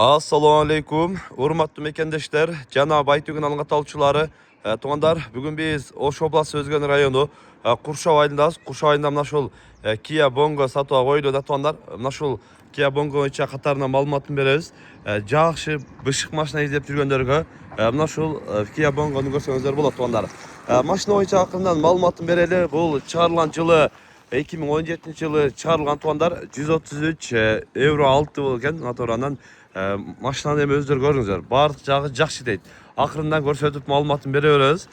Assalamu alaikum. Урматтуу мекендештер, жана Байтүгүн алынга талчылары. Тугандар, бүгүн биз Ош областы Өзгөн району Куршап айылындабыз. Куршап айылында мына ушул Kia Bongo сатууга коюлууда тугандар. Мына ушул Kia Bongo боюнча катарына маалыматын беребиз. Жакшы бышык машина издеп жүргөндөргө мына ушул Kia Bongoну көрсөңүздөр болот тугандар. Машина боюнча акырындан маалыматын берели. Бул чыгарылган жылы 2017 жылы чыгарылган тугандар. 133 евро 6 болот экен моторунан. Машинаны эми өздөрү көрүңүздөр. Баардык жагы жакшы дейт. Акырындан көрсөтүп маалыматын бере беребиз.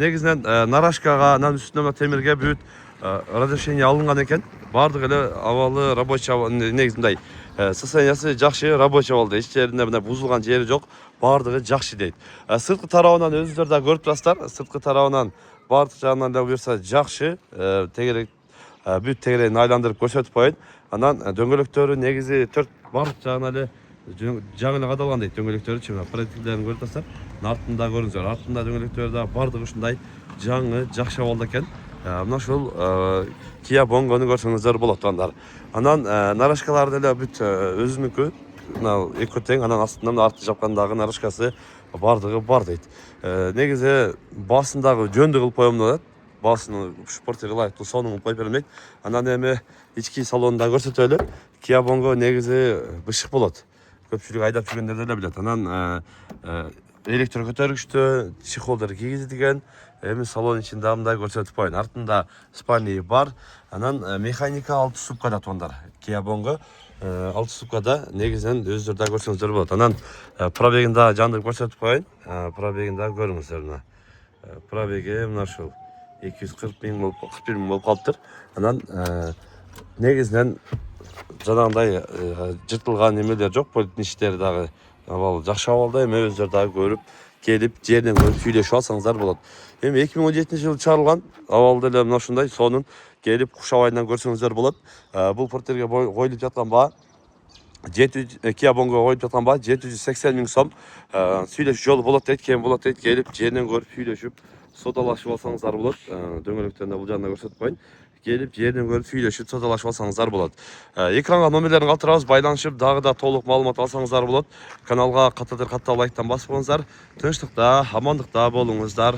Негизинен нарашкага, анан үстүнө темирге бүт разрешение алынган экен. Баардык эле абалы рабочий негизи мындай состояниясы жакшы, рабочий абалда. Эч жеринде мына бузулган жери жок. Баардыгы жакшы дейт. Сырткы тарабынан өзүңүздөр да көрүп турасыздар. Сырткы тарабынан баардык жагынан да буюрса жакшы. Тегерек бүт тегерегин айландырып көрсөтүп коеюн. Анан дөңгөлөктөрү негизи 4 баардык жагынан эле жаңы эле кадалган дейт дөңгөлөктөрү. Мына проектилерин көрүп турасыздар. Артында көрүңүздөр. Артында дөңгөлөктөрү да баардыгы ушундай жаңы, жакшы абалда экен. Мына ушул Kia Bongo'ну көрсөңүздөр болот тугандар. Анан нарашкалар деле бүт өзүнүкү. Мына эки тең, анан астында арты жапкандагы нарашкасы баардыгы бар дейт. Негизи басындагы жөндү кылып коем деп атат. Басыны спортер ылайыктуу сонун коюп берилмейт. Анан эми ички салонунда көрсөтөлү. Kia Bongo негизи бышык болот. Көпчүлүк айдап жүргөндөр деле билет. Анан электр көтөргүчтүү чехолдор кийгизилген. Эми салон ичинде мындай көрсөтүп коеюн. Артында спальня бар. Анан механика 6 ступкада тугандар. Kia Bongo 6 ступкада негизинен өздөрү да көрсөңүздөр болот. Анан пробегин да жандырып көрсөтүп коеюн. Пробегин да көрүңүздөр мына. Пробеги мына ушул 240 миң болуп 41 миң болуп калыптыр. Анан негизинен жанагындай жыртылган эмелер жок, полиэтништери дагы абал жакшы абалда. Эми өздөрү дагы көрүп келип жерден көрүп сүйлөшүп алсаңыздар болот. Эми 2017 жылы чыгарылган абалда эле мына ушундай сонун келип Куршап айылынан көрсөңүздөр болот. Бул портерге коюлуп жаткан баа Kia Bongo коюп жаткан баа 780 миң сом. Сүйлөшүү жолу болот дейт, кем болот дейт. Келип жерден көрүп сүйлөшүп содалашып алсаңыздар болот. Дөңгөлөктөрүн бул жагына көрсөтүп коеюн. Келип жерден көрүп сүйлөшүп содалашып алсаңыздар болот. Экранга номерлерин калтырабыз, байланышып дагы да толук маалымат алсаңыздар болот. Каналга каттадыр каттап лайктан басып коюңуздар. Тынчтыкта, амандыкта болуңуздар.